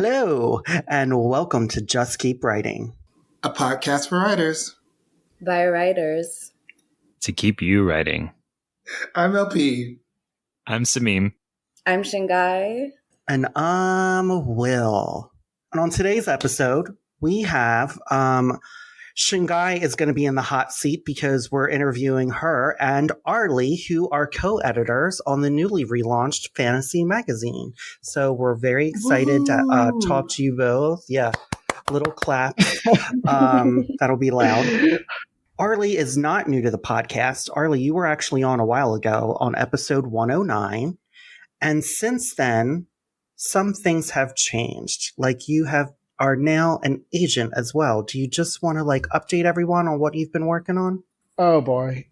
Hello, and welcome to Just Keep Writing, a podcast for writers. By writers. To keep you writing. I'm LP. I'm Sameem. I'm Shingai. And I'm Wil. And on today's episode, we have Shingai is going to be in the hot seat because we're interviewing her and Arley, who are co-editors on the newly relaunched fantasy magazine. So we're very excited to talk to you both. Yeah, little clap. That'll be loud. Arley is not new to the podcast. Arley, you were actually on a while ago on episode 109. And since then, some things have changed. Like you are now an agent as well. Do you just want to update everyone on what you've been working on? Oh boy.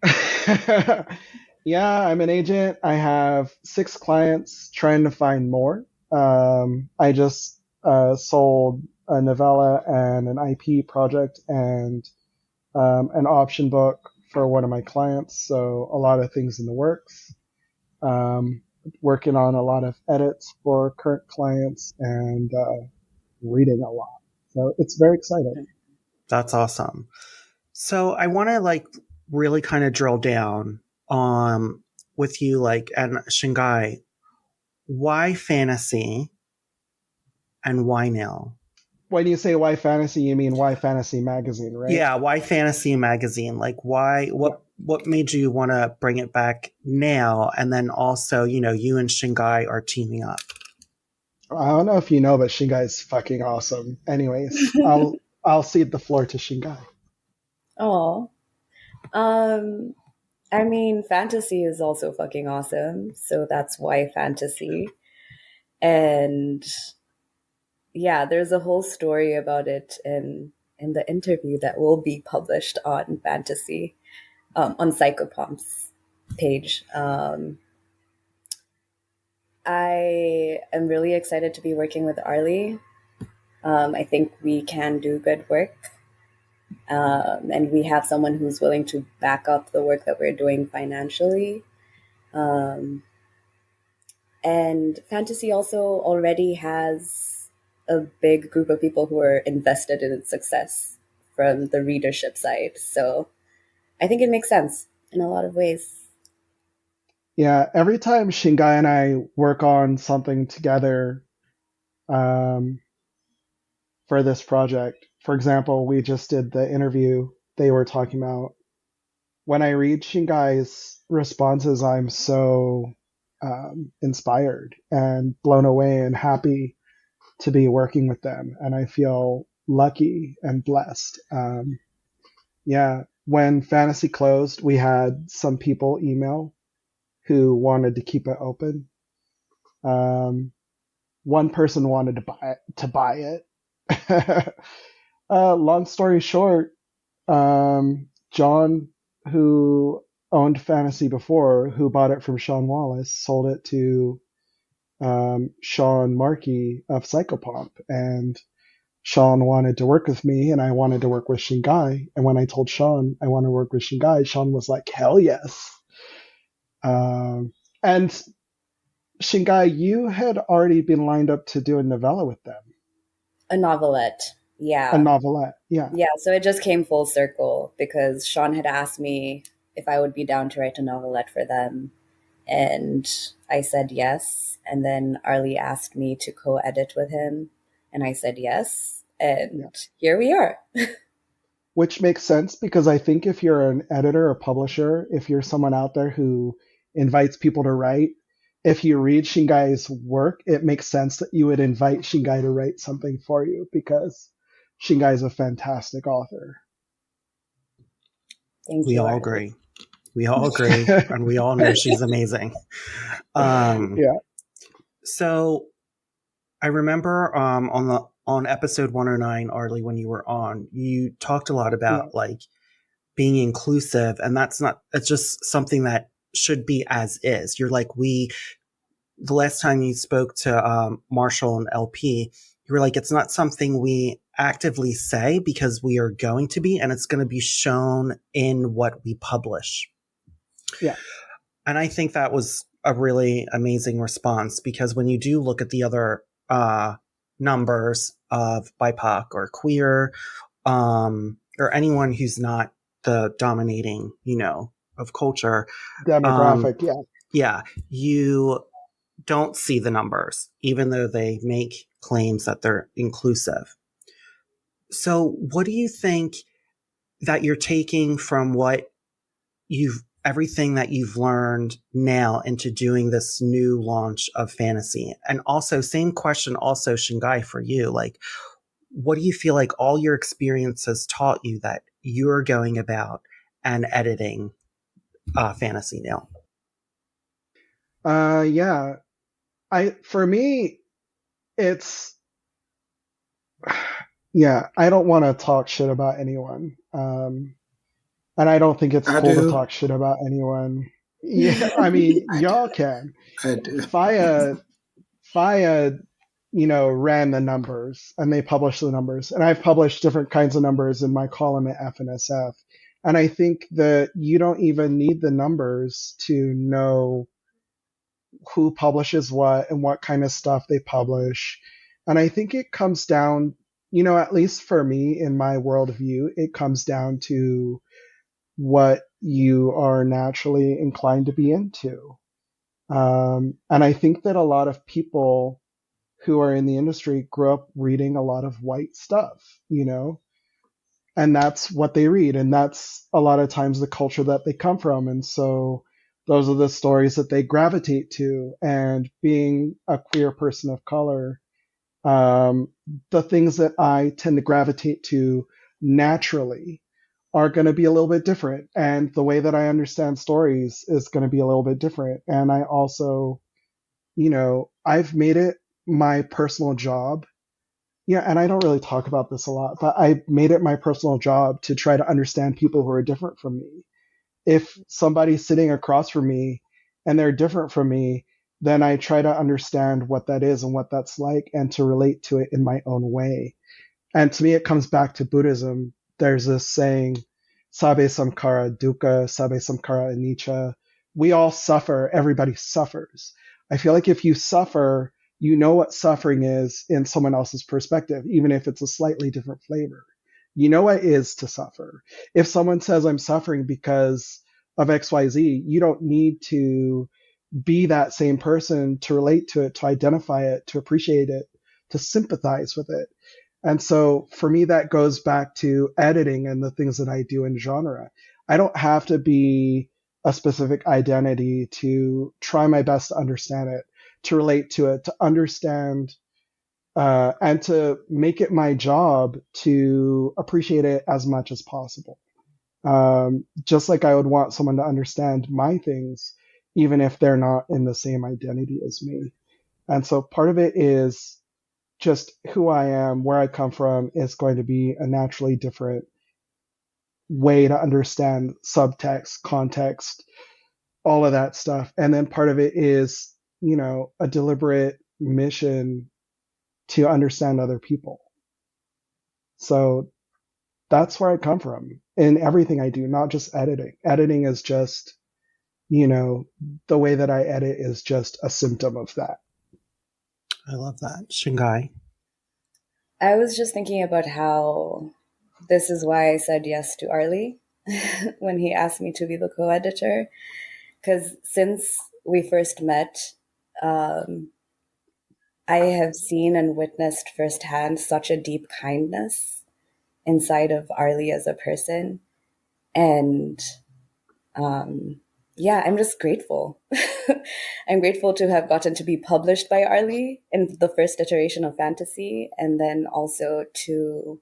Yeah, I'm an agent. I have 6 clients trying to find more. I just sold a novella and an IP project and an option book for one of my clients. So a lot of things in the works. Working on a lot of edits for current clients and reading a lot. So it's very exciting. That's awesome. So I want to really kind of drill down with you and Shingai, why fantasy and why now? When you say why fantasy, you mean why fantasy magazine, right? Yeah, why fantasy magazine? What made you want to bring it back now? And then also, you and Shingai are teaming up. I don't know if you know, but Shingai is fucking awesome. Anyways, I'll cede the floor to Shingai. Oh. I mean, fantasy is also fucking awesome. So that's why fantasy. And yeah, there's a whole story about it in the interview that will be published on fantasy, on Psychopomp's page. I am really excited to be working with Arley. I think we can do good work. And we have someone who's willing to back up the work that we're doing financially. And fantasy also already has a big group of people who are invested in its success from the readership side. So I think it makes sense in a lot of ways. Yeah, every time Shingai and I work on something together for this project, for example, we just did the interview they were talking about. When I read Shingai's responses, I'm so inspired and blown away and happy to be working with them. And I feel lucky and blessed. Yeah, when Fantasy closed, we had some people email who wanted to keep it open. One person wanted to buy it. Long story short, John, who owned Fantasy before, who bought it from Sean Wallace, sold it to Sean Markey of Psychopomp. And Sean wanted to work with me, and I wanted to work with Shingai. And when I told Sean I want to work with Shingai, Sean was like, hell yes. And Shingai, you had already been lined up to do a novella with them. A novelette, yeah. A novelette, yeah. Yeah, so it just came full circle because Sean had asked me if I would be down to write a novelette for them. And I said yes. And then Arley asked me to co-edit with him. And I said yes. And Here we are. Which makes sense because I think if you're an editor or publisher, if you're someone out there who invites people to write, if you read Shingai's work, it makes sense that you would invite Shingai to write something for you because Shingai is a fantastic author. We all agree. We all agree, and we all know she's amazing. Yeah. So I remember on episode 109, Arley, when you were on, you talked a lot about being inclusive, and it's just something that should be as is. You're the last time you spoke to Marshall and LP, you were like, it's not something we actively say because we are going to be, and it's going to be shown in what we publish. Yeah. And I think that was a really amazing response because when you do look at the other numbers of BIPOC or queer, or anyone who's not the dominating, of culture. Demographic, Yeah, you don't see the numbers, even though they make claims that they're inclusive. So what do you think that you're taking from everything that you've learned now into doing this new launch of fantasy? And also, same question, also, Shingai, for you. Like, what do you feel like all your experiences taught you that you're going about and editing fantasy now? Yeah. For me, it's, yeah, I don't want to talk shit about anyone. And I don't think it's I cool to do. talk shit about anyone. Yeah, I mean, y'all can. I do. Faya, ran the numbers and they published the numbers. And I've published different kinds of numbers in my column at FNSF. And I think that you don't even need the numbers to know who publishes what and what kind of stuff they publish. And I think it comes down, at least for me in my worldview, it comes down to what you are naturally inclined to be into. And I think that a lot of people who are in the industry grew up reading a lot of white stuff, and that's what they read. And that's a lot of times the culture that they come from. And so those are the stories that they gravitate to. And being a queer person of color, the things that I tend to gravitate to naturally are going to be a little bit different. And the way that I understand stories is going to be a little bit different. And I also, I've made it my personal job. Yeah, and I don't really talk about this a lot, but I made it my personal job to try to understand people who are different from me. If somebody's sitting across from me and they're different from me, then I try to understand what that is and what that's like and to relate to it in my own way. And to me, it comes back to Buddhism. There's this saying, Sabe Samkara Dukkha, Sabe Samkara Anicca. We all suffer. Everybody suffers. I feel like if you suffer, you know what suffering is in someone else's perspective, even if it's a slightly different flavor. You know what it is to suffer. If someone says I'm suffering because of XYZ, you don't need to be that same person to relate to it, to identify it, to appreciate it, to sympathize with it. And so for me, that goes back to editing and the things that I do in genre. I don't have to be a specific identity to try my best to understand it, to relate to it, to understand, and to make it my job to appreciate it as much as possible. Just like I would want someone to understand my things, even if they're not in the same identity as me. And so part of it is just who I am, where I come from is going to be a naturally different way to understand subtext, context, all of that stuff. And then part of it is, a deliberate mission to understand other people. So that's where I come from in everything I do, not just editing. Editing is just, the way that I edit is just a symptom of that. I love that. Shingai? I was just thinking about how this is why I said yes to Arley when he asked me to be the co-editor. Because since we first met, I have seen and witnessed firsthand such a deep kindness inside of Arley as a person. And yeah, I'm just grateful. I'm grateful to have gotten to be published by Arley in the first iteration of Fantasy, and then also to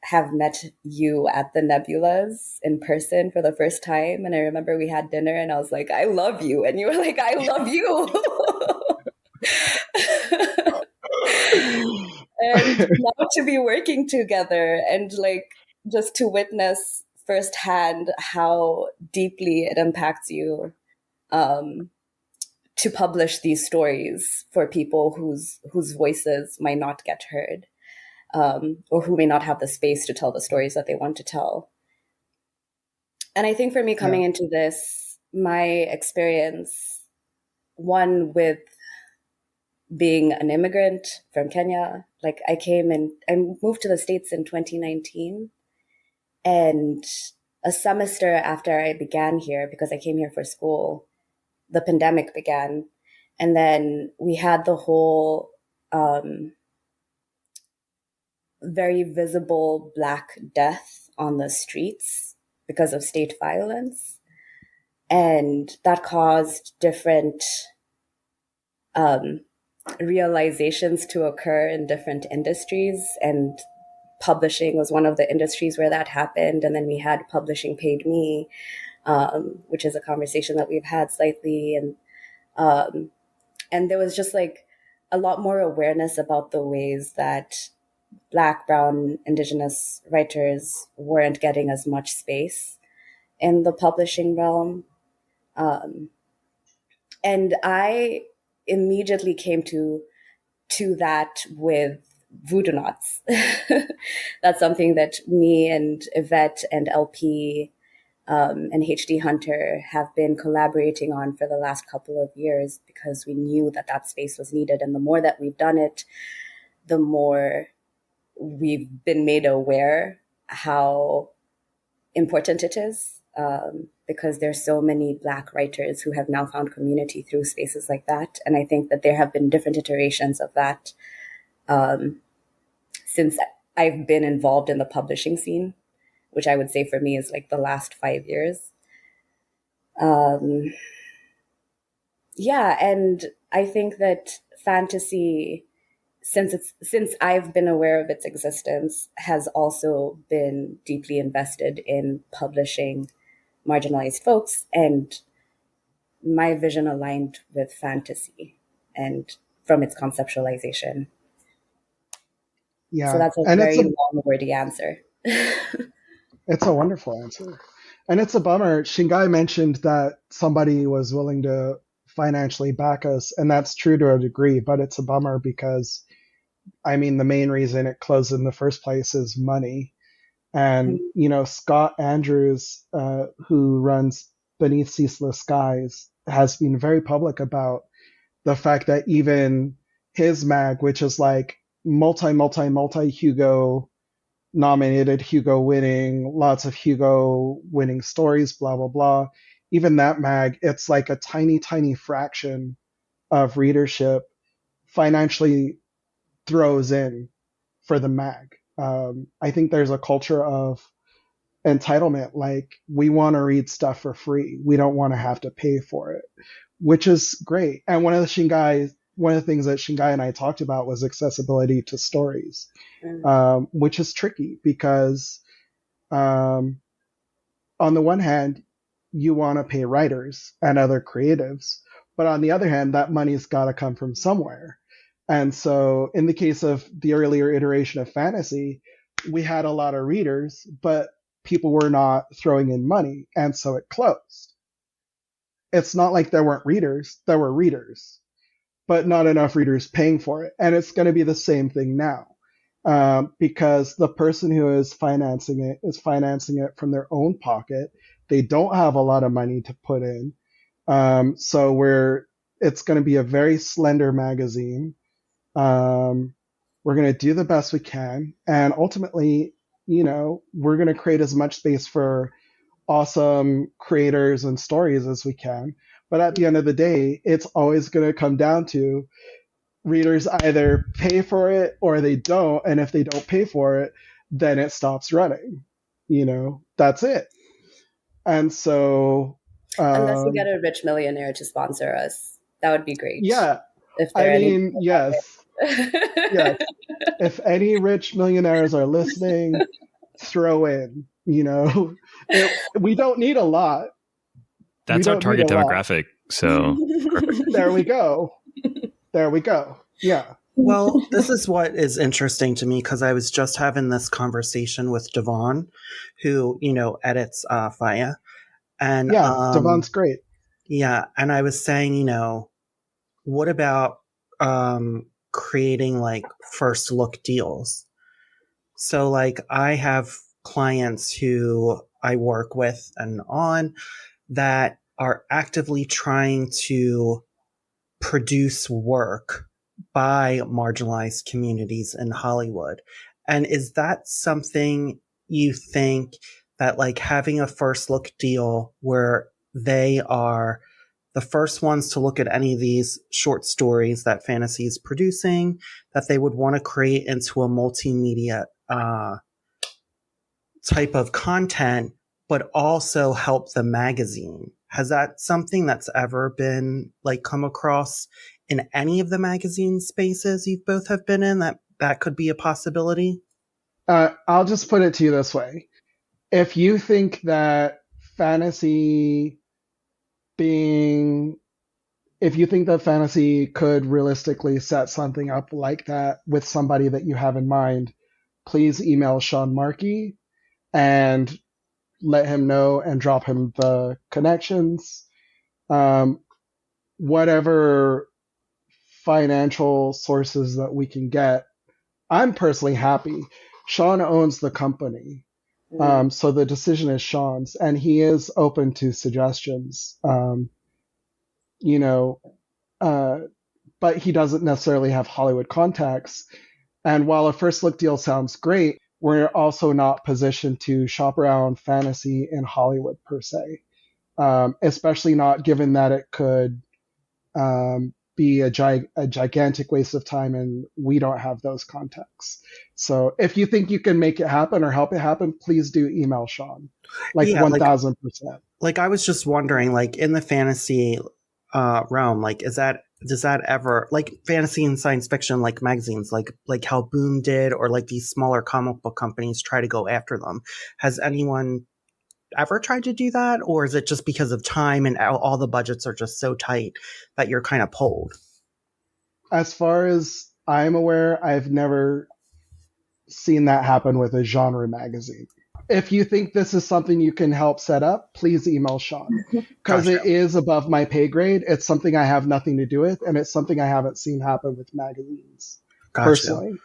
have met you at the Nebulas in person for the first time. And I remember we had dinner and I was like, I love you. And you were like, I love you. And now to be working together and just to witness firsthand how deeply it impacts you to publish these stories for people whose voices might not get heard, or who may not have the space to tell the stories that they want to tell. And I think for me coming into this, my experience, one with being an immigrant from Kenya, like I moved to the States in 2019, and a semester after I began here, because I came here for school, the pandemic began. And then we had the whole very visible Black death on the streets because of state violence. And that caused different realizations to occur in different industries. And publishing was one of the industries where that happened. And then we had Publishing Paid Me, which is a conversation that we've had slightly. And there was just like a lot more awareness about the ways that Black, Brown, Indigenous writers weren't getting as much space in the publishing realm. And I immediately came to that with Voodoonauts. That's something that me and Yvette and LP and HD Hunter have been collaborating on for the last couple of years, because we knew that that space was needed. And the more that we've done it, the more we've been made aware how important it is, because there's so many Black writers who have now found community through spaces like that. And I think that there have been different iterations of that since I've been involved in the publishing scene, which I would say for me is like the last 5 years. Yeah, and I think that fantasy, since I've been aware of its existence, has also been deeply invested in publishing marginalized folks, and my vision aligned with fantasy and from its conceptualization. Yeah. So that's a And very long, wordy answer. it's a wonderful answer. And it's a bummer. Shingai mentioned that somebody was willing to financially back us, and that's true to a degree, but it's a bummer because, I mean, the main reason it closed in the first place is money. And, you know, Scott Andrews, who runs Beneath Ceaseless Skies, has been very public about the fact that even his mag, which is like multi Hugo nominated, Hugo winning, lots of Hugo winning stories, blah, blah, blah. Even that mag, it's like a tiny, tiny fraction of readership financially throws in for the mag. I think there's a culture of entitlement. Like, we want to read stuff for free. We don't want to have to pay for it, which is great. And one of the things that Shingai and I talked about was accessibility to stories, which is tricky because, on the one hand, you want to pay writers and other creatives, but on the other hand, that money's got to come from somewhere. And so in the case of the earlier iteration of fantasy, we had a lot of readers, but people were not throwing in money, and so it closed. It's not like there weren't readers. There were readers, but not enough readers paying for it. And it's going to be the same thing now, because the person who is financing it from their own pocket. They don't have a lot of money to put in. So it's going to be a very slender magazine. We're going to do the best we can. And ultimately, you know, we're going to create as much space for awesome creators and stories as we can. But at the end of the day, it's always going to come down to readers either pay for it or they don't. And if they don't pay for it, then it stops running. You know, that's it. And so, unless we get a rich millionaire to sponsor us, that would be great. Yeah. Yes. Yes. Yes. If any rich millionaires are listening, throw in, you know, we don't need a lot. That's our target demographic. So There we go. Yeah. Well, this is what is interesting to me, because I was just having this conversation with Devon, who, you know, edits Faya. And Devon's great. Yeah. And I was saying, you know, what about creating like first look deals? So like I have clients who I work with and on that are actively trying to produce work by marginalized communities in Hollywood. And is that something you think that like having a first look deal where they are the first ones to look at any of these short stories that Fantasy is producing, that they would want to create into a multimedia type of content, but also help the magazine? Has that something that's ever been like come across in any of the magazine spaces you both have been in, that could be a possibility? I'll just put it to you this way. If you think that fantasy could realistically set something up like that with somebody that you have in mind, please email Sean Markey and let him know and drop him the connections. Whatever financial sources that we can get, I'm personally happy. Sean owns the company. So the decision is Sean's, and he is open to suggestions. But he doesn't necessarily have Hollywood contacts. And while a first look deal sounds great, we're also not positioned to shop around fantasy in Hollywood per se, especially not given that it could be a gigantic waste of time, and we don't have those contacts. So if you think you can make it happen or help it happen, please do email Sean. 1,000%. Like I was just wondering, like in the fantasy realm, like does that ever, like fantasy and science fiction, like magazines, like how Boom did, or like these smaller comic book companies try to go after them? Has anyone ever tried to do that, or is it just because of time and all the budgets are just so tight that you're kind of pulled? As far as I'm aware, I've never seen that happen with a genre magazine. If you think this is something you can help set up, please email Sean, because Gotcha. It is above my pay grade. It's something I have nothing to do with, and it's something I haven't seen happen with magazines personally.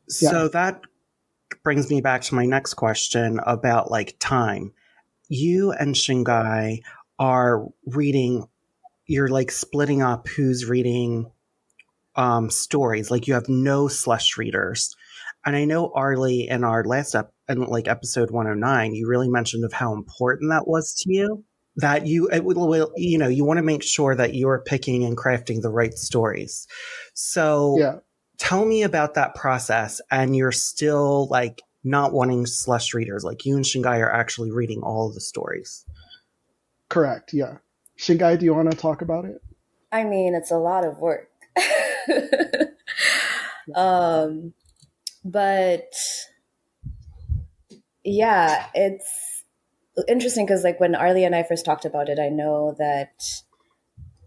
So that brings me back to my next question about like time. You and Shingai are reading, you're like splitting up who's reading stories. Like you have no slush readers. And I know Arley in our last episode 109, you really mentioned of how important that was to you. That you want to make sure that you are picking and crafting the right stories. So tell me about that process. And you're still like not wanting slush readers. Like you and Shingai are actually reading all of the stories. Correct. Yeah. Shingai, do you want to talk about it? I mean, it's a lot of work. But yeah, it's interesting because like when Arley and I first talked about it, I know that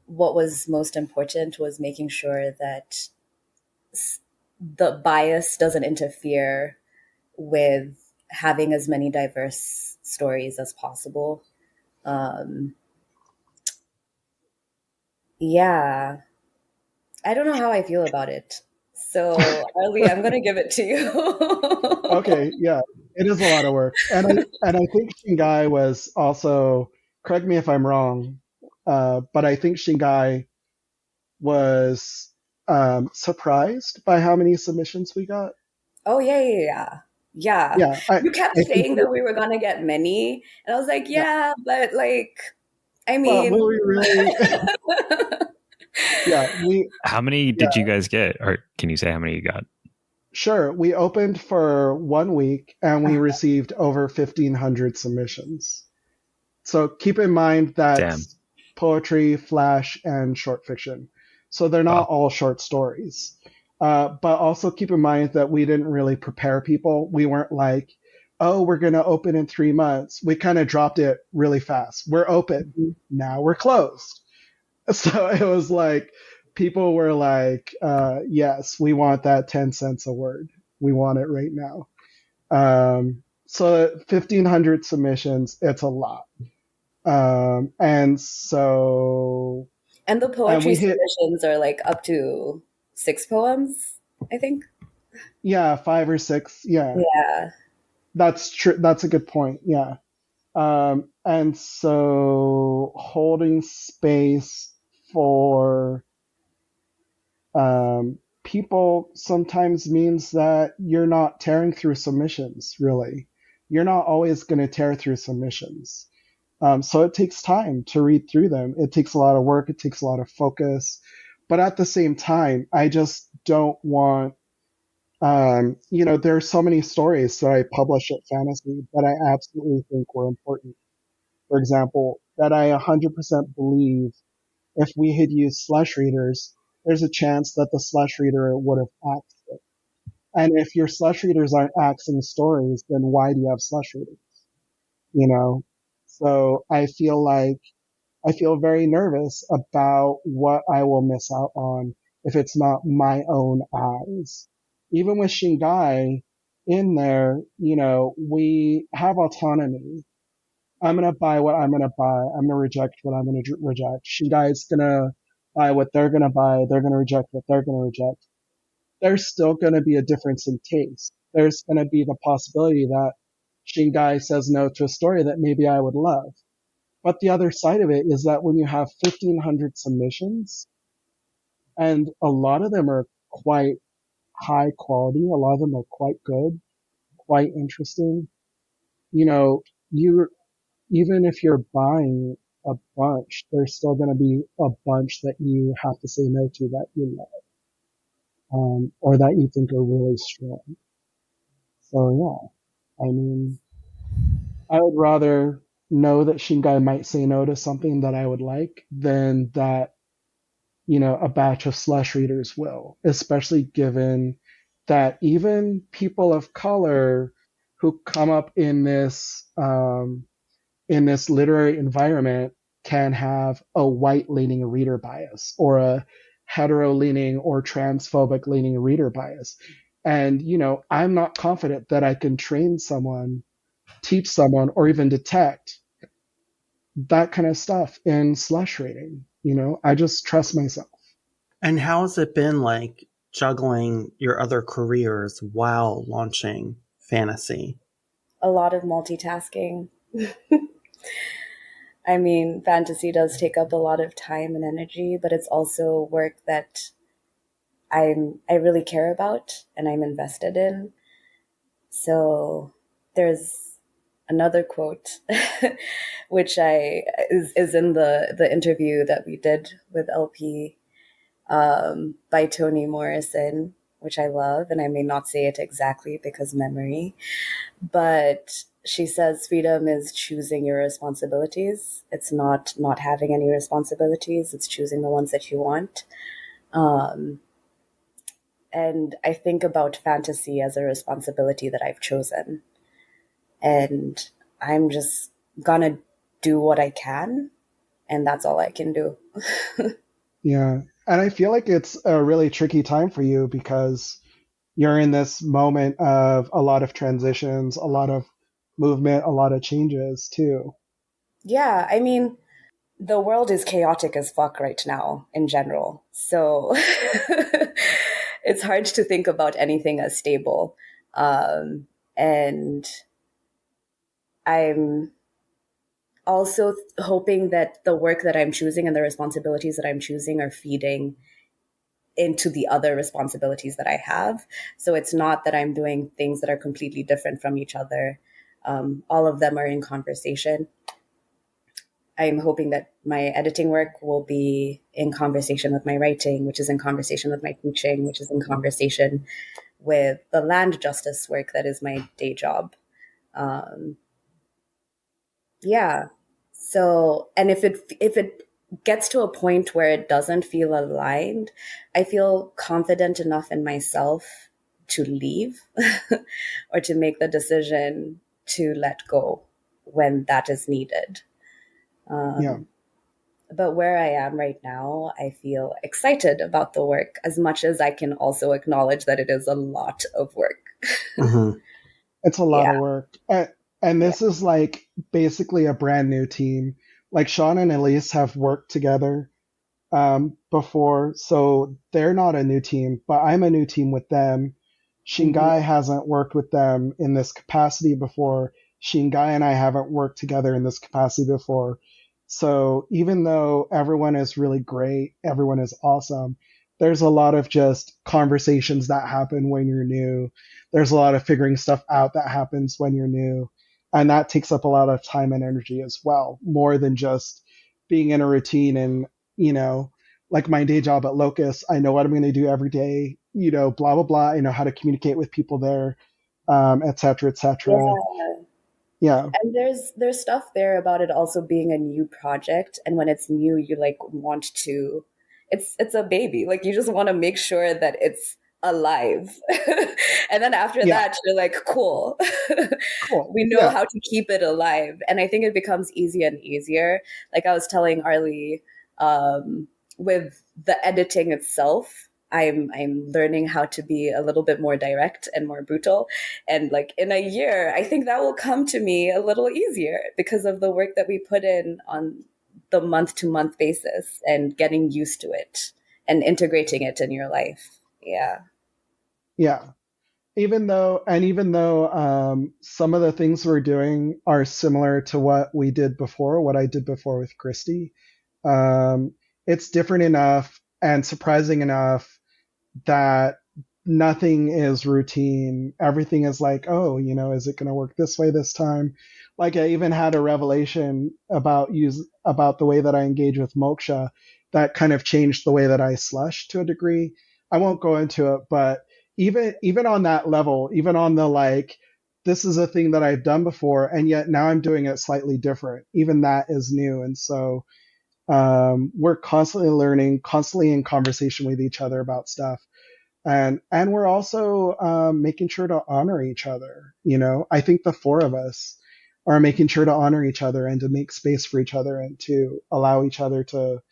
what was most important was making sure that the bias doesn't interfere with having as many diverse stories as possible. Yeah, I don't know how I feel about it. So, Arley, I'm going to give it to you. Okay, yeah, it is a lot of work. And I think Shingai was also, correct me if I'm wrong, but I think Shingai was surprised by how many submissions we got. Oh, yeah. You kept saying that we were going to get many. And I was like, yeah, but like, I mean. Will we really? How many did you guys get? Or can you say how many you got? Sure. We opened for 1 week and we received over 1,500 submissions. So keep in mind that's poetry, flash, and short fiction. So they're not all short stories. But also keep in mind that we didn't really prepare people. We weren't like, oh, we're going to open in 3 months. We kind of dropped it really fast. We're open. Now we're closed. So it was like, people were like, yes, we want that 10 cents a word. We want it right now. So 1,500 submissions, it's a lot. And the poetry submissions are like up to 6 poems, I think. Yeah, 5 or 6. Yeah. That's true. That's a good point. Yeah. And so holding space for people sometimes means that you're not tearing through submissions, really. You're not always going to tear through submissions. So it takes time to read through them. It takes a lot of work. It takes a lot of focus. But at the same time, I just don't want, there are so many stories that I publish at Fantasy that I absolutely think were important. For example, that I 100% believe if we had used slush readers, there's a chance that the slush reader would have axed it. And if your slush readers aren't axing stories, then why do you have slush readers? So I feel very nervous about what I will miss out on if it's not my own eyes. Even with Shingai in there, we have autonomy. I'm going to buy what I'm going to buy. I'm going to reject what I'm going to reject. Shingai's going to buy what they're going to buy. They're going to reject what they're going to reject. There's still going to be a difference in taste. There's going to be the possibility that Shingai says no to a story that maybe I would love. But the other side of it is that when you have 1,500 submissions, and a lot of them are quite high quality, a lot of them are quite good, quite interesting, even if you're buying a bunch, there's still going to be a bunch that you have to say no to that you love, or that you think are really strong. So yeah, I mean, I would rather know that Shingai might say no to something that I would like than that, a batch of slush readers will, especially given that even people of color who come up in this literary environment can have a white leaning reader bias or a hetero leaning or transphobic leaning reader bias. And, I'm not confident that I can train someone, teach someone, or even detect that kind of stuff in slush reading. I just trust myself. And how has it been like juggling your other careers while launching Fantasy? A lot of multitasking. I mean, Fantasy does take up a lot of time and energy, but it's also work that I really care about and I'm invested in. So there's another quote, which is in the interview that we did with LP, by Toni Morrison, which I love, and I may not say it exactly because memory, but she says freedom is choosing your responsibilities. It's not having any responsibilities. It's choosing the ones that you want. And I think about Fantasy as a responsibility that I've chosen. And I'm just gonna do what I can, and that's all I can do. Yeah. And I feel like it's a really tricky time for you because you're in this moment of a lot of transitions, a lot of movement, a lot of changes too. Yeah, I mean, the world is chaotic as fuck right now in general. So it's hard to think about anything as stable. And I'm also hoping that the work that I'm choosing and the responsibilities that I'm choosing are feeding into the other responsibilities that I have. So it's not that I'm doing things that are completely different from each other. All of them are in conversation. I'm hoping that my editing work will be in conversation with my writing, which is in conversation with my teaching, which is in conversation with the land justice work that is my day job. Yeah. So, and if it gets to a point where it doesn't feel aligned, I feel confident enough in myself to leave or to make the decision to let go when that is needed. Yeah. But where I am right now, I feel excited about the work as much as I can also acknowledge that it is a lot of work. Mm-hmm. It's a lot Yeah. of work. And this is like basically a brand new team. Like Sean and Elise have worked together before, so they're not a new team, but I'm a new team with them. Shingai hasn't worked with them in this capacity before. Shingai and I haven't worked together in this capacity before. So even though everyone is really great, everyone is awesome, there's a lot of just conversations that happen when you're new. There's a lot of figuring stuff out that happens when you're new. And that takes up a lot of time and energy as well, more than just being in a routine. And, like my day job at Locus, I know what I'm going to do every day, blah, blah, blah. I know how to communicate with people there, et cetera, et cetera. Yeah. And there's stuff there about it also being a new project. And when it's new, you like want to, it's a baby. Like you just want to make sure that it's alive. And then after that, you're like, cool. We know how to keep it alive. And I think it becomes easier and easier. Like I was telling Arley, with the editing itself, I'm learning how to be a little bit more direct and more brutal. And like in a year, I think that will come to me a little easier because of the work that we put in on the month-to-month basis and getting used to it and integrating it in your life. Yeah. Yeah. Even though some of the things we're doing are similar to what I did before with Christy, it's different enough and surprising enough that nothing is routine. Everything is like, oh, is it going to work this way this time? Like I even had a revelation about the way that I engage with Moksha that kind of changed the way that I slush to a degree. I won't go into it, but even on that level, even on the like, this is a thing that I've done before, and yet now I'm doing it slightly different. Even that is new. And so we're constantly learning, constantly in conversation with each other about stuff. And we're also making sure to honor each other. I think the four of us are making sure to honor each other and to make space for each other and to allow each other to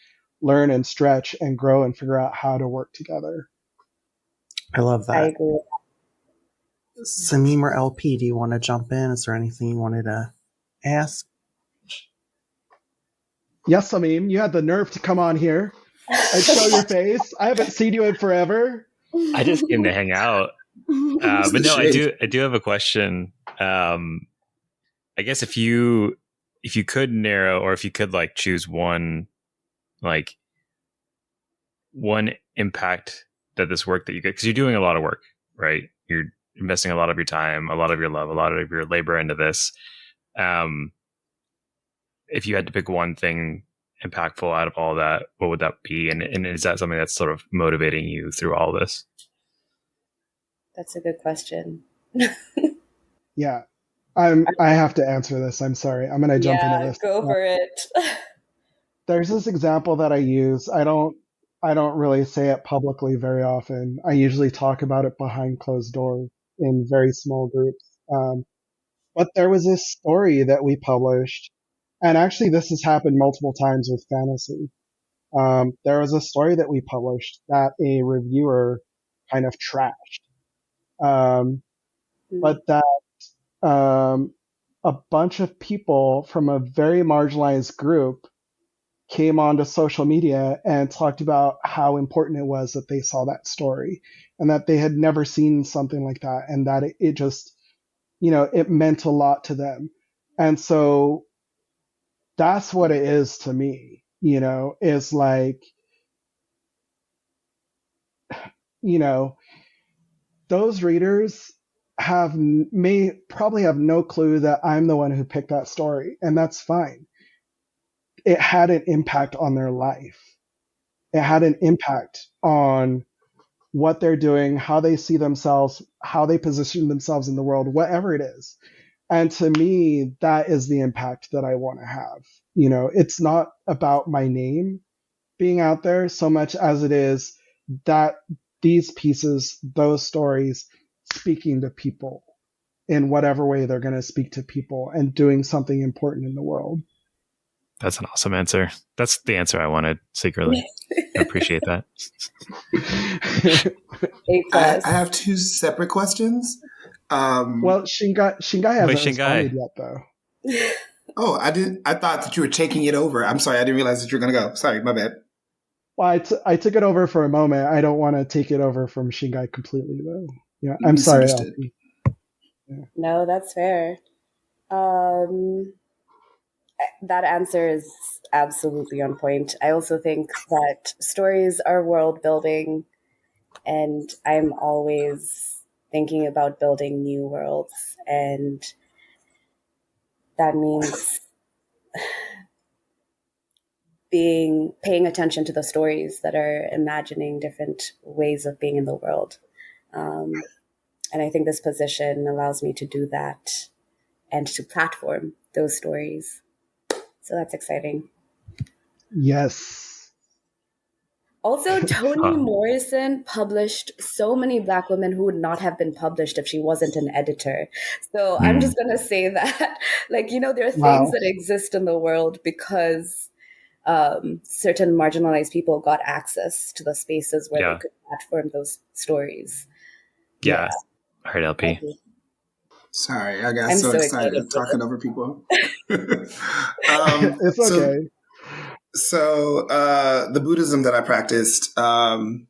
learn and stretch and grow and figure out how to work together. I love that. I agree. Sameem or LP, do you want to jump in? Is there anything you wanted to ask? Yes, Sameem, you had the nerve to come on here and show your face. I haven't seen you in forever. I just came to hang out. But no, I do have a question. I guess if you could narrow, or if you could like choose one impact that this work that you get, because you're doing a lot of work, right? You're investing a lot of your time, a lot of your love, a lot of your labor into this. If you had to pick one thing impactful out of all that, what would that be? And is that something that's sort of motivating you through all this? That's a good question. Yeah. I have to answer this. I'm sorry. I'm going to jump into this. Go for it. There's this example that I use. I don't really say it publicly very often. I usually talk about it behind closed doors in very small groups. But there was this story that we published, and actually this has happened multiple times with fantasy. There was a story that we published that a reviewer kind of trashed. But that a bunch of people from a very marginalized group came onto social media and talked about how important it was that they saw that story and that they had never seen something like that, and that it just, it meant a lot to them. And so that's what it is to me, is like, those readers may probably have no clue that I'm the one who picked that story, and that's fine. It had an impact on their life. It had an impact on what they're doing, how they see themselves, how they position themselves in the world, whatever it is. And to me, that is the impact that I want to have. It's not about my name being out there so much as it is that these pieces, those stories, speaking to people in whatever way they're going to speak to people and doing something important in the world. That's an awesome answer. That's the answer I wanted secretly. I appreciate that. I have two separate questions. Well, Shingai hasn't responded yet, though. Oh, I thought that you were taking it over. I'm sorry. I didn't realize that you were going to go. Sorry, my bad. Well, I took it over for a moment. I don't want to take it over from Shingai completely, though. Yeah, I'm sorry, LP. Yeah. No, that's fair. that answer is absolutely on point. I also think that stories are world building, and I'm always thinking about building new worlds, and that means paying attention to the stories that are imagining different ways of being in the world. And I think this position allows me to do that and to platform those stories. So that's exciting. Yes. Also, Toni Morrison published so many Black women who would not have been published if she wasn't an editor. So I'm just going to say that, like, you know, there are things that exist in the world because certain marginalized people got access to the spaces where they could platform those stories. Yeah. I heard LP. Sorry, I got so excited talking over people. It's okay. So the Buddhism that I practiced, one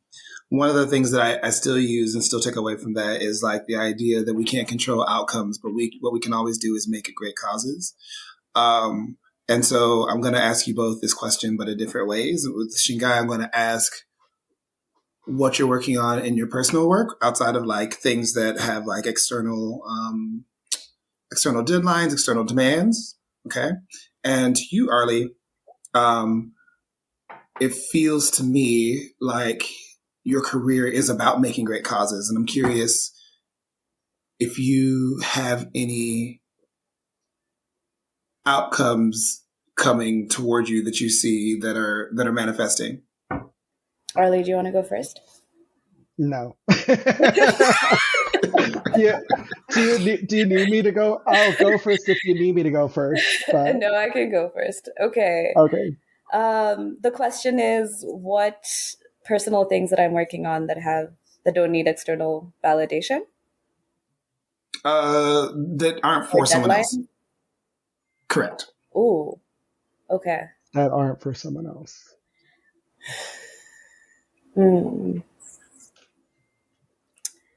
of the things that I still use and still take away from that is like the idea that we can't control outcomes, but what we can always do is make it great causes. And so I'm going to ask you both this question, but in different ways. With Shingai, I'm going to ask what you're working on in your personal work outside of like things that have like external deadlines, external demands. Okay. And you, Arley, it feels to me like your career is about making great causes. And I'm curious if you have any outcomes coming toward you that you see that are manifesting. Arley, do you want to go first? No. Do you need me to go? I'll go first if you need me to go first. But... No, I can go first. Okay. Okay. The question is, what personal things that I'm working on that don't need external validation? That aren't for someone else. Correct. Ooh. Okay. That aren't for someone else.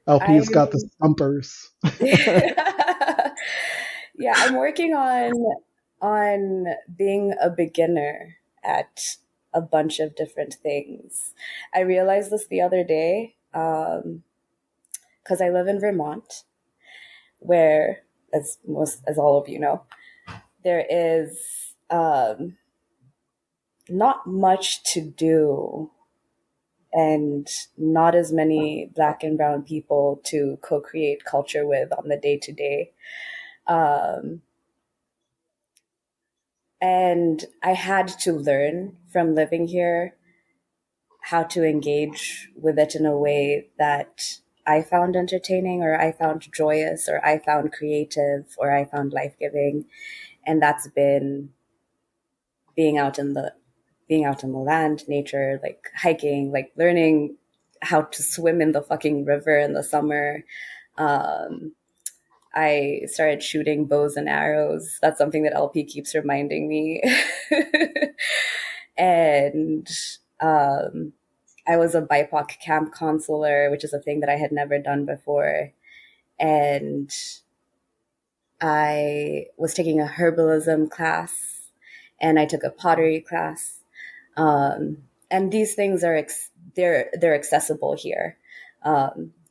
LP's got the stumpers. Yeah, I'm working on being a beginner at a bunch of different things. I realized this the other day because I live in Vermont, where, as all of you know, there is not much to do and not as many Black and brown people to co-create culture with on the day-to-day. And I had to learn from living here how to engage with it in a way that I found entertaining, or I found joyous, or I found creative, or I found life-giving. And that's been being out in the land, nature, like hiking, like learning how to swim in the fucking river in the summer. I started shooting bows and arrows. That's something that LP keeps reminding me. And I was a BIPOC camp counselor, which is a thing that I had never done before. And I was taking a herbalism class, and I took a pottery class. And these things are they're accessible here.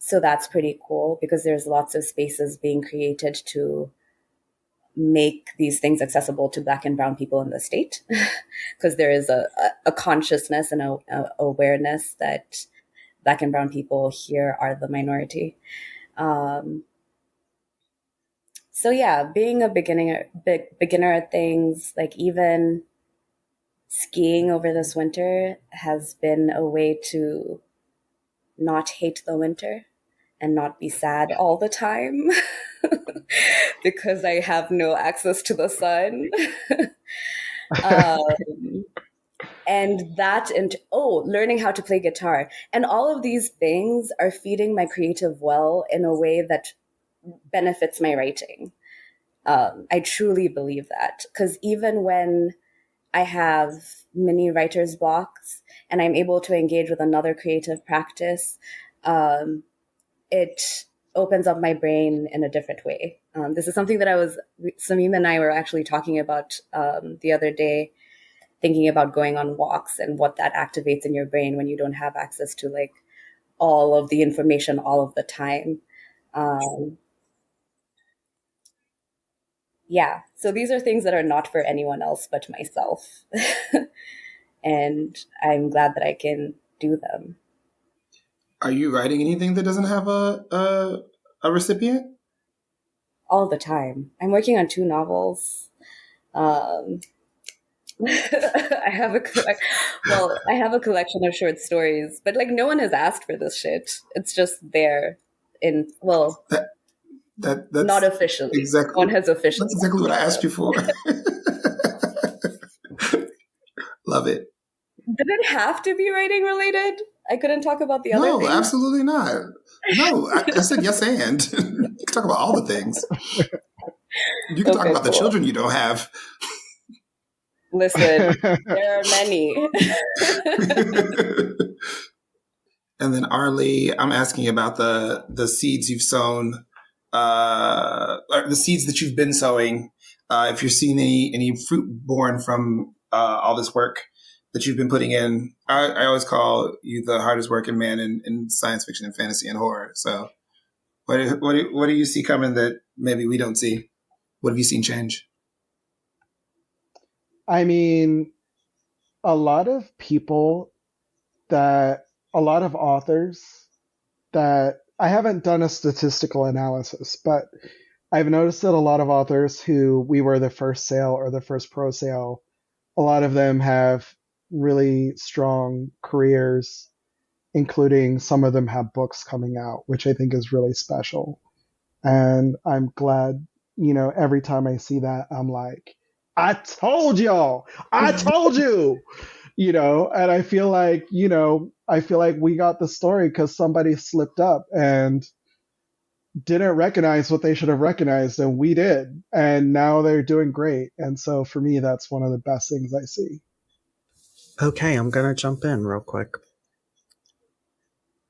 So that's pretty cool because there's lots of spaces being created to make these things accessible to Black and brown people in the state, because there is a consciousness and a awareness that Black and brown people here are the minority. So yeah, being a beginner at things, like even skiing over this winter has been a way to not hate the winter and not be sad all the time because I have no access to the sun. Learning how to play guitar. And all of these things are feeding my creative well in a way that benefits my writing. I truly believe that, because even when I have mini writer's blocks and I'm able to engage with another creative practice, it opens up my brain in a different way. This is something that Sameem and I were actually talking about the other day, thinking about going on walks and what that activates in your brain when you don't have access to like all of the information all of the time. Yeah, so these are things that are not for anyone else but myself. And I'm glad that I can do them. Are you writing anything that doesn't have a recipient? All the time. I'm working on 2 novels. I have a collection of short stories, but like no one has asked for this shit. It's just there That's not officially. Exactly. No one has officially. That's exactly what I asked you for. Love it. Did it have to be writing related? I couldn't talk about the other things. No, absolutely not. No, I said yes and. You can talk about all the things. You can talk about the children you don't have. Listen, there are many. And then Arley, I'm asking about the seeds you've sown, or the seeds that you've been sowing. If you're seeing any fruit born from all this work that you've been putting in. I always call you the hardest working man in science fiction and fantasy and horror. So what do you see coming that maybe we don't see? What have you seen change? I mean, a lot of authors that I haven't done a statistical analysis, but I've noticed that a lot of authors who we were the first sale or the first pro sale, a lot of them have really strong careers, including some of them have books coming out, which I think is really special. And I'm glad, every time I see that, I'm like, I told y'all, I told you, and I feel like we got the story because somebody slipped up and didn't recognize what they should have recognized, and we did. And now they're doing great. And so for me, that's one of the best things I see. Okay, I'm going to jump in real quick.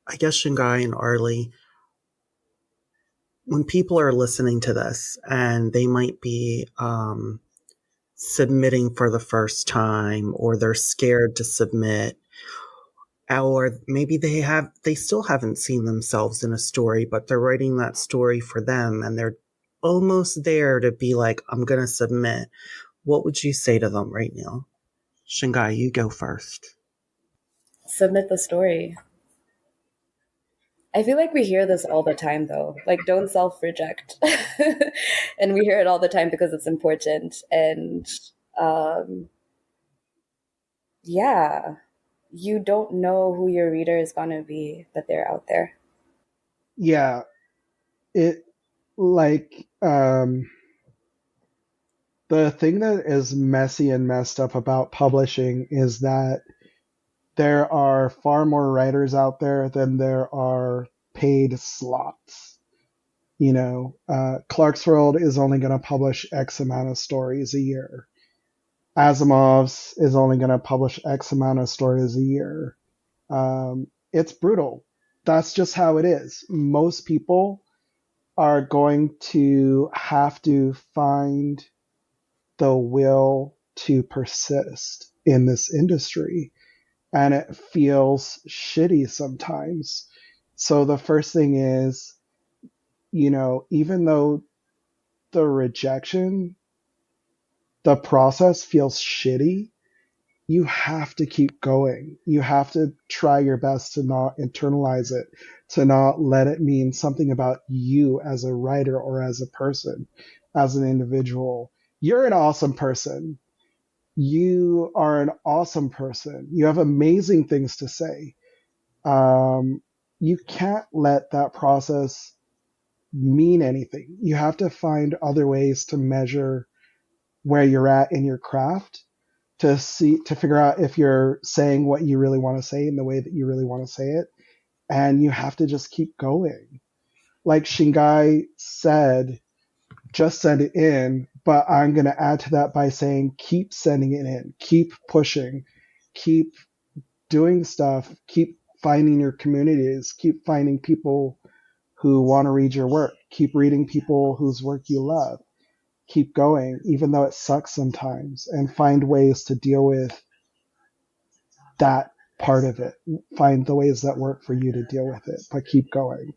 I guess Shingai and Arley, when people are listening to this and they might be submitting for the first time, or they're scared to submit, or maybe they still haven't seen themselves in a story, but they're writing that story for them and they're almost there to be like, I'm going to submit. What would you say to them right now? Shingai, you go first. Submit the story. I feel like we hear this all the time, though. Like, don't self-reject. And we hear it all the time because it's important. And yeah, you don't know who your reader is going to be, but they're out there. Yeah. The thing that is messy and messed up about publishing is that there are far more writers out there than there are paid slots. Clarkesworld is only going to publish X amount of stories a year. Asimov's is only going to publish X amount of stories a year. It's brutal. That's just how it is. Most people are going to have to find the will to persist in this industry. And it feels shitty sometimes. So the first thing is, even though the rejection, the process feels shitty, you have to keep going. You have to try your best to not internalize it, to not let it mean something about you as a writer or as a person, as an individual. You're an awesome person. You are an awesome person. You have amazing things to say. You can't let that process mean anything. You have to find other ways to measure where you're at in your craft, to figure out if you're saying what you really want to say in the way that you really want to say it. And you have to just keep going. Like Shingai said, just send it in, but I'm going to add to that by saying keep sending it in, keep pushing, keep doing stuff, keep finding your communities, keep finding people who want to read your work. Keep reading people whose work you love. Keep going, even though it sucks sometimes, and find ways to deal with that part of it. Find the ways that work for you to deal with it, but keep going.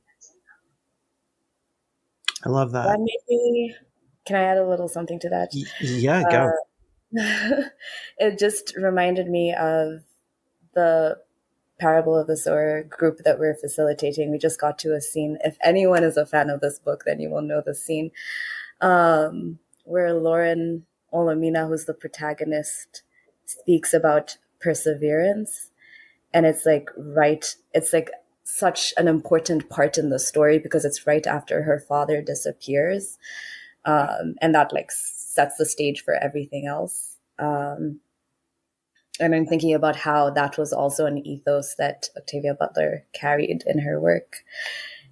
I love that. That made me, can I add a little something to that? Yeah, go. It just reminded me of the Parable of the Sower group that we're facilitating. We just got to a scene. If anyone is a fan of this book, then you will know the scene. Where Lauren Olamina, who's the protagonist, speaks about perseverance. And it's like such an important part in the story because it's right after her father disappears. And that like sets the stage for everything else. And I'm thinking about how that was also an ethos that Octavia Butler carried in her work.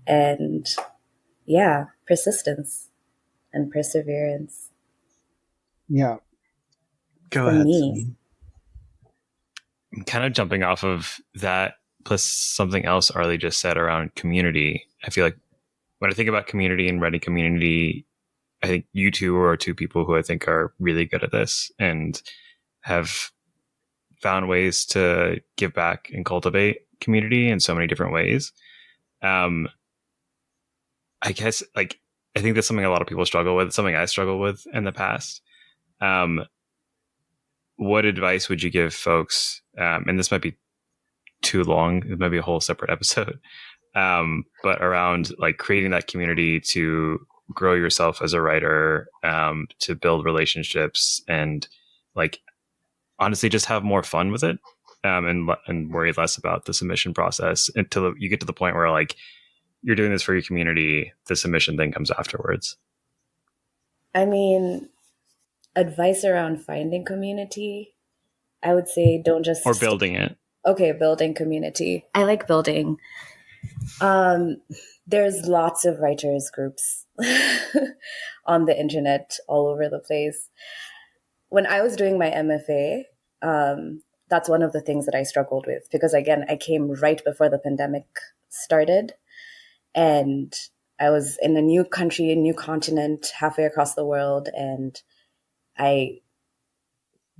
And yeah, persistence and perseverance. Yeah. Go For ahead. me. Kind of jumping off of that, plus something else Arley just said around community. I feel like when I think about community and writing community, I think you two are two people who I think are really good at this and have found ways to give back and cultivate community in so many different ways. I guess like I think that's something a lot of people struggle with, something I struggled with in the past. What advice would you give folks? And this might be too long. It might be a whole separate episode. But around like creating that community to grow yourself as a writer, to build relationships and like honestly just have more fun with it, and worry less about the submission process until you get to the point where like you're doing this for your community. The submission thing comes afterwards. I mean, advice around finding community, I would say don't just... Or building it. Okay, building community. I like building. There's lots of writers groups on the internet all over the place. When I was doing my MFA, that's one of the things that I struggled with because, again, I came right before the pandemic started and I was in a new country, a new continent, halfway across the world, and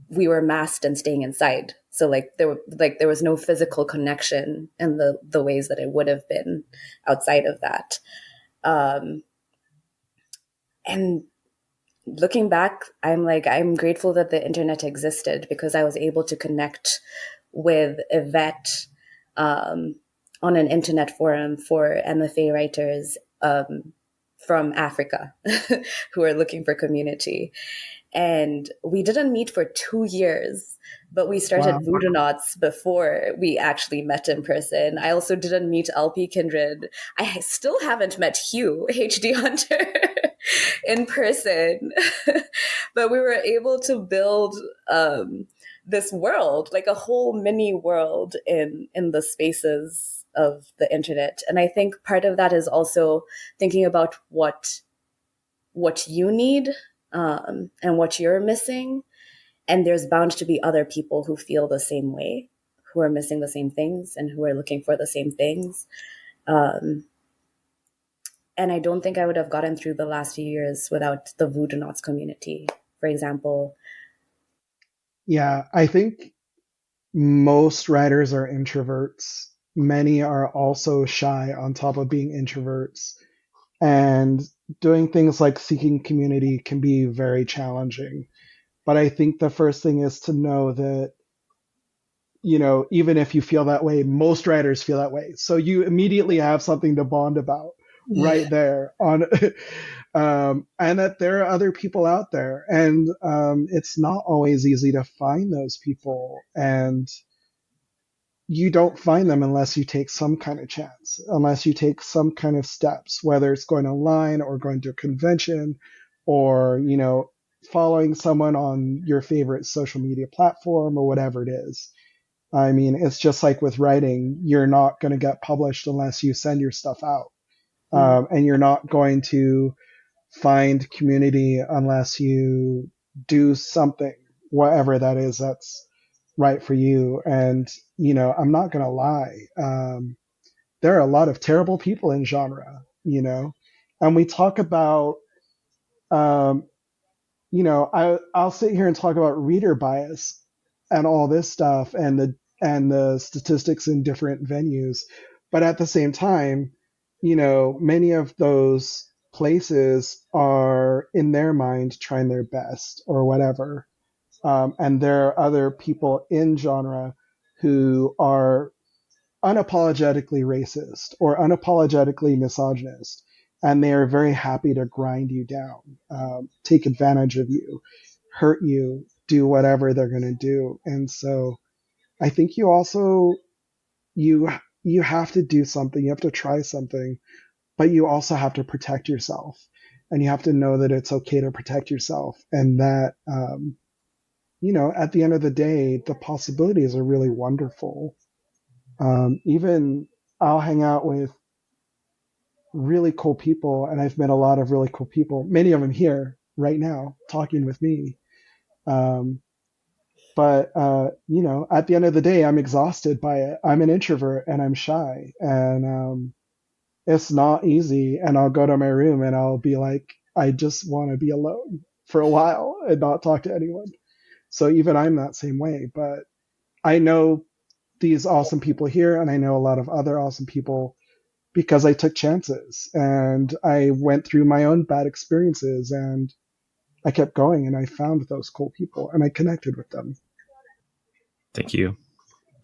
we were masked and staying inside. So there was no physical connection in the ways that it would have been outside of that. And looking back, I'm grateful that the internet existed because I was able to connect with Yvette on an internet forum for MFA writers from Africa who are looking for community. And we didn't meet for 2 years, but we started Voodoonauts before we actually met in person. I also didn't meet lpkindred. I still haven't met Hugh, HD Hunter, in person. But we were able to build this world, like a whole mini world in the spaces of the internet. And I think part of that is also thinking about what you need and what you're missing. And there's bound to be other people who feel the same way, who are missing the same things and who are looking for the same things. And I don't think I would have gotten through the last few years without the Voodoonauts community, for example. Yeah, I think most writers are introverts. Many are also shy on top of being introverts. And doing things like seeking community can be very challenging. But I think the first thing is to know that, even if you feel that way, most writers feel that way. So you immediately have something to bond about right there on, and that there are other people out there. And it's not always easy to find those people. And you don't find them unless you take some kind of chance, unless you take some kind of steps, whether it's going online or going to a convention or, following someone on your favorite social media platform or whatever it is. I mean, it's just like with writing, you're not going to get published unless you send your stuff out. And you're not going to find community unless you do something, whatever that is, that's right for you. And, I'm not going to lie. There are a lot of terrible people in genre. you know? And we talk about, you know, I'll sit here and talk about reader bias and all this stuff and the statistics in different venues. But at the same time, you know, many of those places are in their mind trying their best or whatever. And there are other people in genre who are unapologetically racist or unapologetically misogynist, and they are very happy to grind you down, take advantage of you, hurt you, do whatever they're going to do. And so I think you also you have to do something, you have to try something, but you also have to protect yourself, and you have to know that it's okay to protect yourself, and that you know, at the end of the day, the possibilities are really wonderful. Even I'll hang out with really cool people, and I've met a lot of really cool people, many of them here right now talking with me. But you know, at the end of the day, I'm exhausted by it. I'm an introvert and I'm shy, and it's not easy. And I'll go to my room and I'll be like, I just want to be alone for a while and not talk to anyone. So even I'm that same way, but I know these awesome people here, and I know a lot of other awesome people because I took chances and I went through my own bad experiences, and I kept going, and I found those cool people and I connected with them. Thank you.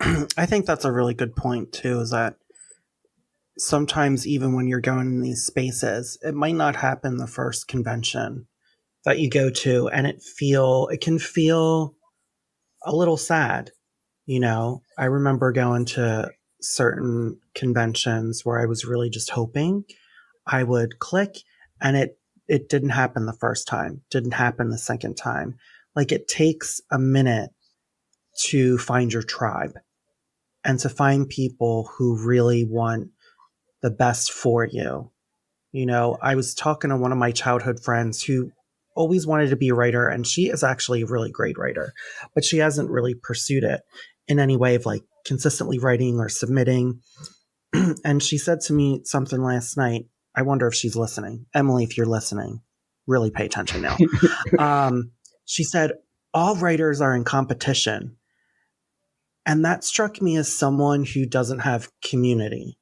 I think that's a really good point too, is that sometimes even when you're going in these spaces, it might not happen the first convention that you go to, and it can feel a little sad. You know, I remember going to certain conventions where I was really just hoping I would click, and it didn't happen the first time, didn't happen the second time. Like, it takes a minute to find your tribe and to find people who really want the best for you. You know, I was talking to one of my childhood friends who always wanted to be a writer, and she is actually a really great writer, but she hasn't really pursued it in any way of like consistently writing or submitting. And she said to me something last night. I wonder if she's listening. Emily, if you're listening, really pay attention now. She said, all writers are in competition. And that struck me as someone who doesn't have community,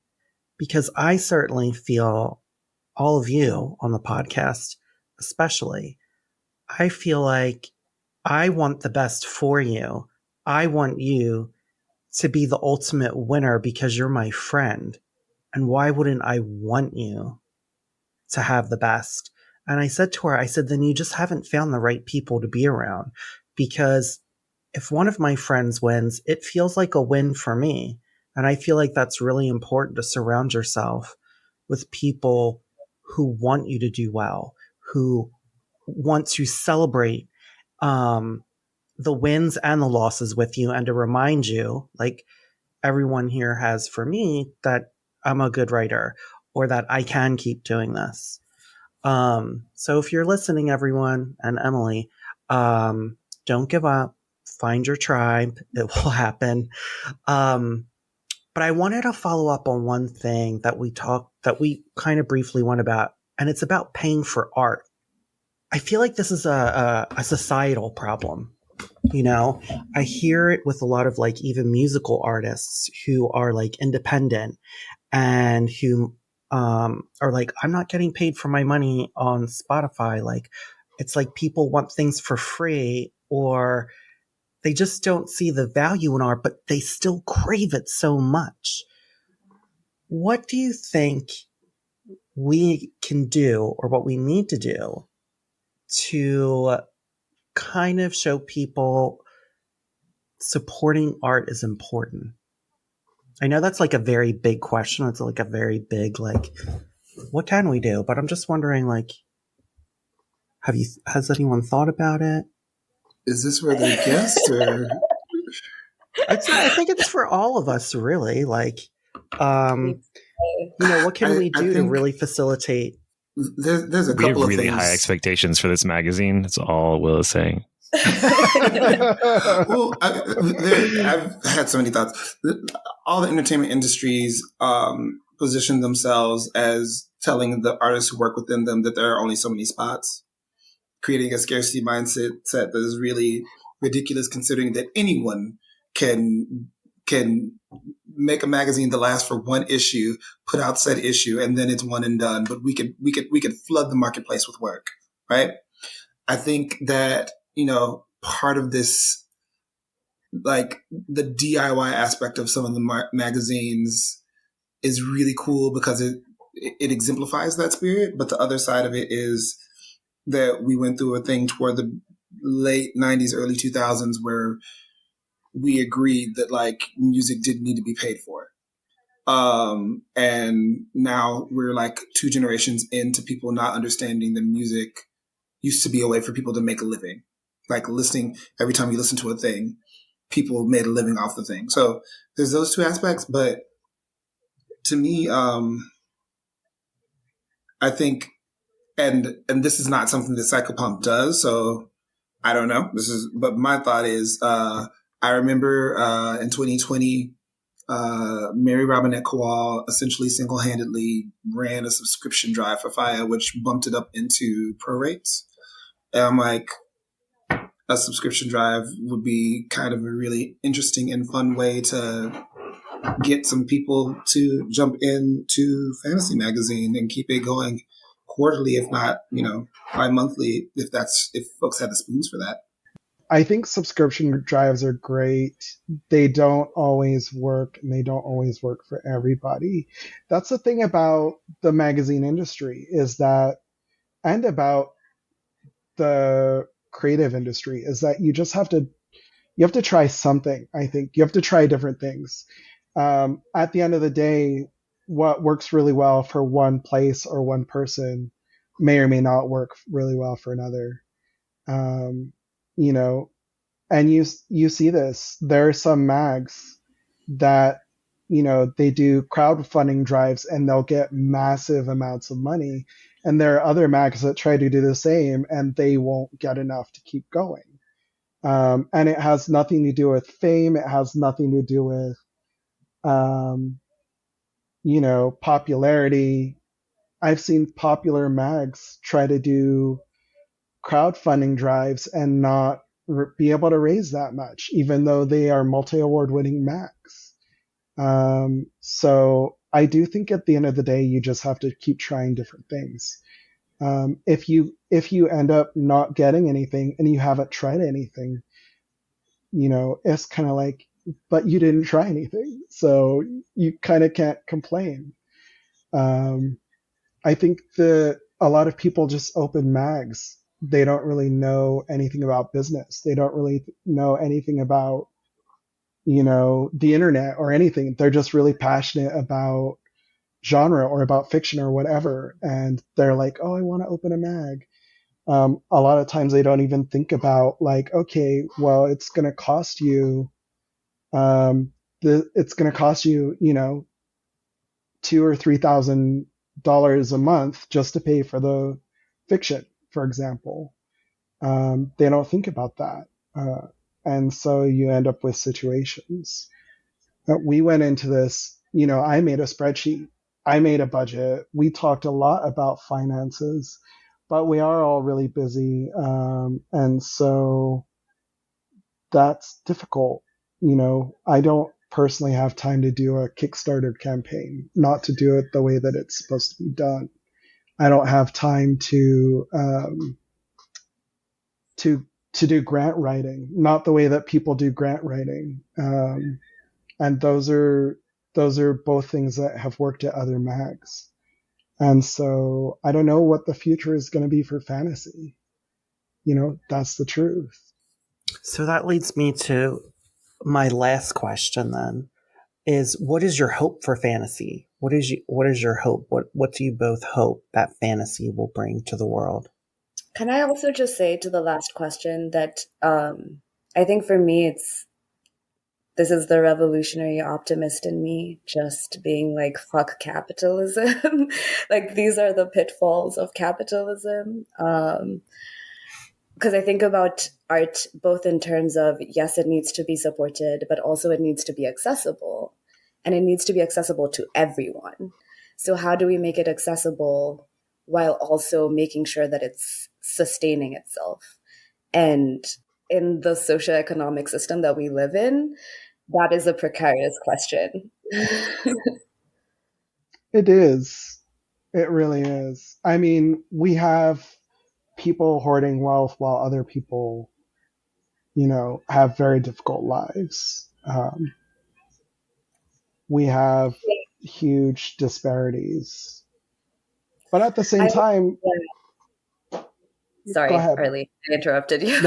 because I certainly feel, all of you on the podcast especially, I feel like I want the best for you. I want you to be the ultimate winner because you're my friend. And why wouldn't I want you to have the best? And I said to her, I said, then you just haven't found the right people to be around, because if one of my friends wins, it feels like a win for me. And I feel like that's really important, to surround yourself with people who want you to do well, who want to celebrate the wins and the losses with you, and to remind you, like everyone here has for me, that I'm a good writer, or that I can keep doing this. So if you're listening, everyone, and Emily, don't give up. Find your tribe. It will happen. But I wanted to follow up on one thing that we kind of briefly went about, and it's about paying for art. I feel like this is a societal problem. You know, I hear it with a lot of like even musical artists who are like independent and who are like, I'm not getting paid for my money on Spotify. Like, it's like people want things for free, or they just don't see the value in art, but they still crave it so much. What do you think we can do, or what we need to do, to kind of show people supporting art is important? I know that's like a very big question. It's like a very big, like, what can we do? But I'm just wondering, like, has anyone thought about it? Is this for the guest or? I think it's for all of us, really. Like, you know, what can we do to really facilitate? There's a We have couple of really things. high expectations for this magazine. That's all Will is saying. Well, I've had so many thoughts. All the entertainment industries position themselves as telling the artists who work within them that there are only so many spots, creating a scarcity mindset that is really ridiculous, considering that anyone can make a magazine that lasts for one issue, put out said issue, and then it's one and done. But we could flood the marketplace with work, right? I think that, part of this, like the DIY aspect of some of the magazines is really cool because it exemplifies that spirit. But the other side of it is that we went through a thing toward the late 90s, early 2000s where we agreed that like music didn't need to be paid for. And now we're like 2 generations into people not understanding that music used to be a way for people to make a living. Like listening, every time you listen to a thing, people made a living off the thing. So there's those 2 aspects. But to me, I think, and this is not something that Psychopomp does, so I don't know. But my thought is, I remember in 2020, Mary Robinette Kowal essentially single-handedly ran a subscription drive for FIYA, which bumped it up into pro rates. And I'm like, a subscription drive would be kind of a really interesting and fun way to get some people to jump into fantasy magazine and keep it going quarterly, if not, bi-monthly, if folks have the spoons for that. I think subscription drives are great. They don't always work, and they don't always work for everybody. That's the thing about the magazine industry and about the creative industry, is that you just have to try something. I think you have to try different things. At the end of the day, what works really well for one place or one person may or may not work really well for another. And you see this. There are some mags that, they do crowdfunding drives and they'll get massive amounts of money. And there are other mags that try to do the same and they won't get enough to keep going. And it has nothing to do with fame. It has nothing to do with, popularity. I've seen popular mags try to do crowdfunding drives and not be able to raise that much, even though they are multi-award winning mags. So I do think at the end of the day, you just have to keep trying different things. If you end up not getting anything and you haven't tried anything, it's kind of like, but you didn't try anything, so you kind of can't complain. I think that a lot of people just open mags. They don't really know anything about business. They don't really know anything about, the internet or anything. They're just really passionate about genre or about fiction or whatever. And they're like, oh, I want to open a mag. A lot of times they don't even think about like, okay, well, it's going to cost you, $2,000 or $3,000 a month just to pay for the fiction, for example. They don't think about that. And so you end up with situations. We went into this, I made a spreadsheet. I made a budget. We talked a lot about finances, but we are all really busy. And so that's difficult. I don't personally have time to do a Kickstarter campaign, not to do it the way that it's supposed to be done. I don't have time to do grant writing, not the way that people do grant writing. And those are both things that have worked at other mags. And so I don't know what the future is going to be for fantasy. That's the truth. So that leads me to my last question then, is what is your hope for fantasy? What is your hope? What do you both hope that fantasy will bring to the world? Can I also just say to the last question that I think for me this is the revolutionary optimist in me, just being like, fuck capitalism. Like, these are the pitfalls of capitalism. Because I think about art both in terms of, yes, it needs to be supported, but also it needs to be accessible. And it needs to be accessible to everyone. So how do we make it accessible while also making sure that it's sustaining itself? And in the socioeconomic system that we live in, that is a precarious question. It is. It really is. I mean, we have people hoarding wealth while other people, have very difficult lives. We have huge disparities. But at the same I, time, yeah. go Sorry, ahead. Arley, I interrupted you.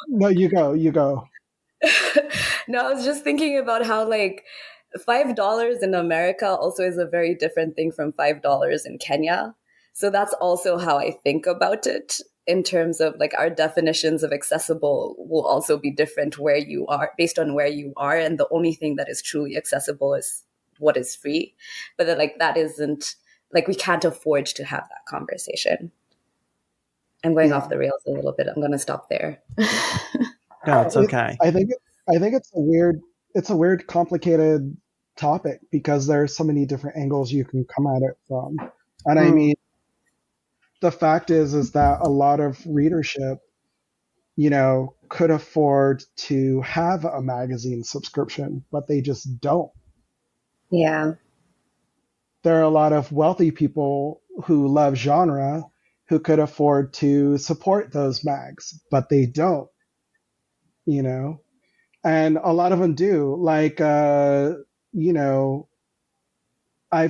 No, you go. No, I was just thinking about how like $5 in America also is a very different thing from $5 in Kenya. So that's also how I think about it in terms of like our definitions of accessible will also be different where you are based on where you are. And the only thing that is truly accessible is what is free. But then, like that isn't like we can't afford to have that conversation. I'm going off the rails a little bit. I'm going to stop there. No, it's okay. I think it's a weird, complicated topic because there's so many different angles you can come at it from. And I mean, the fact is that a lot of readership, could afford to have a magazine subscription, but they just don't. Yeah. There are a lot of wealthy people who love genre who could afford to support those mags, but they don't, and a lot of them do. Like, I've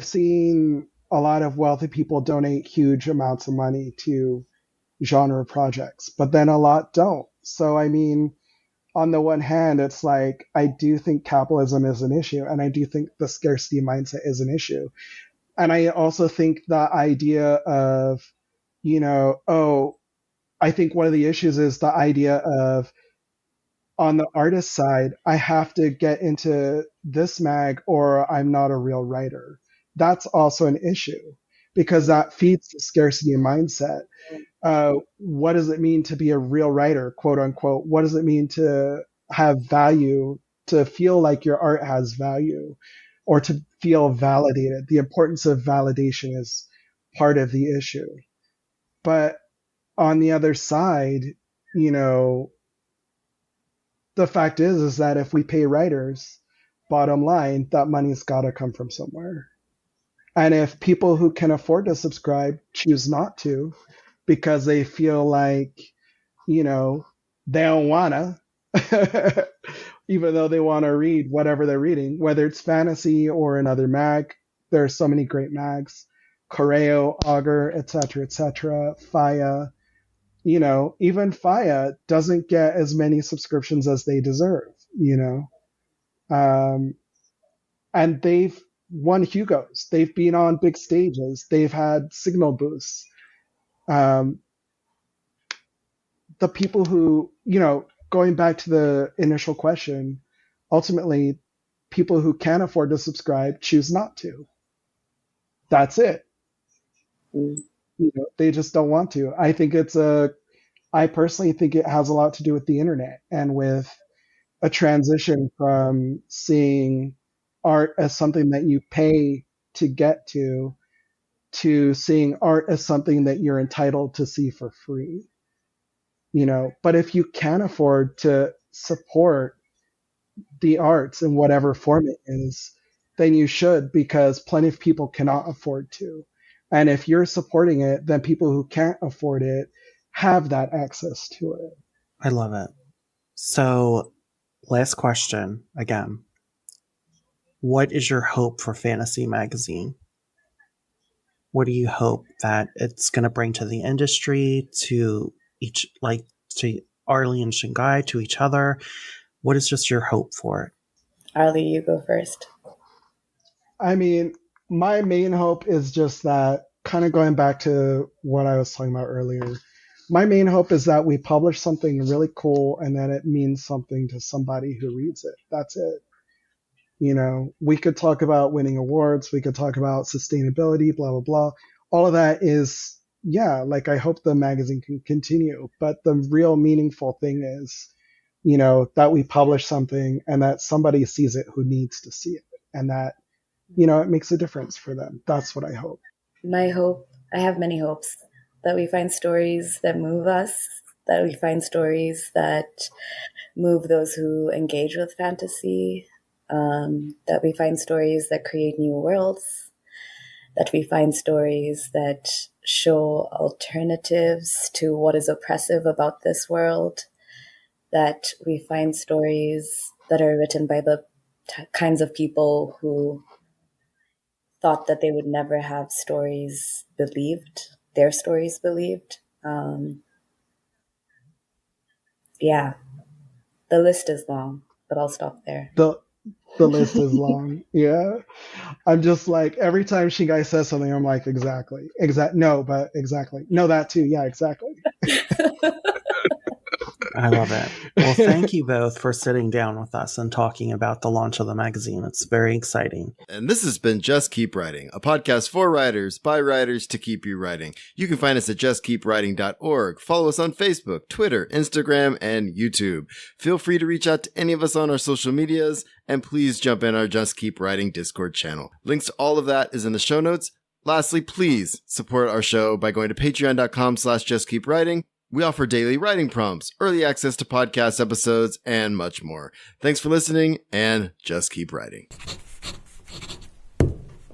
seen a lot of wealthy people donate huge amounts of money to genre projects, but then a lot don't. So, I mean, on the one hand, it's like, I do think capitalism is an issue, and I do think the scarcity mindset is an issue. And I also think the idea of, I think one of the issues is the idea of, on the artist side, I have to get into this mag or I'm not a real writer. That's also an issue because that feeds the scarcity mindset. What does it mean to be a real writer, quote unquote? What does it mean to have value, to feel like your art has value, or to feel validated? The importance of validation is part of the issue. But on the other side, the fact is that if we pay writers, bottom line, that money's got to come from somewhere. And if people who can afford to subscribe choose not to because they feel like, they don't want to, even though they want to read whatever they're reading, whether it's fantasy or another mag, there are so many great mags, Correo, Augur, etc., Faya. Even Faya doesn't get as many subscriptions as they deserve, and they've won Hugos. They've been on big stages. They've had signal boosts. The people who, going back to the initial question, ultimately, people who can afford to subscribe choose not to. That's it. They just don't want to. I personally think it has a lot to do with the internet and with a transition from seeing art as something that you pay to get to seeing art as something that you're entitled to see for free. But if you can afford to support the arts in whatever form it is, then you should, because plenty of people cannot afford to. And if you're supporting it, then people who can't afford it have that access to it. I love it. So, last question again. What is your hope for Fantasy Magazine? What do you hope that it's going to bring to the industry, to each, like to Arley and Shingai, to each other? What is just your hope for it? Arley, you go first. I mean, my main hope is just that, kind of going back to what I was talking about earlier, my main hope is that we publish something really cool and that it means something to somebody who reads it. That's it. We could talk about winning awards. We could talk about sustainability, blah, blah, blah. All of that is, like I hope the magazine can continue. But the real meaningful thing is, that we publish something and that somebody sees it who needs to see it. And that it makes a difference for them. That's what I hope. My hope, I have many hopes, that we find stories that move us, that we find stories that move those who engage with fantasy, that we find stories that create new worlds, that we find stories that show alternatives to what is oppressive about this world, that we find stories that are written by the kinds of people who thought that they would never have stories believed, their stories believed. Yeah, the list is long, but I'll stop there. The list is long. Yeah. I'm just like, every time Shingai says something, I'm like, exactly. No, but exactly. No, that too. Yeah, exactly. I love it. Well, thank you both for sitting down with us and talking about the launch of the magazine. It's very exciting. And this has been Just Keep Writing, a podcast for writers, by writers, to keep you writing. You can find us at justkeepwriting.org. Follow us on Facebook, Twitter, Instagram, and YouTube. Feel free to reach out to any of us on our social medias, and please jump in our Just Keep Writing Discord channel. Links to all of that is in the show notes. Lastly, please support our show by going to patreon.com/justkeepwriting. We offer daily writing prompts, early access to podcast episodes, and much more. Thanks for listening, and just keep writing.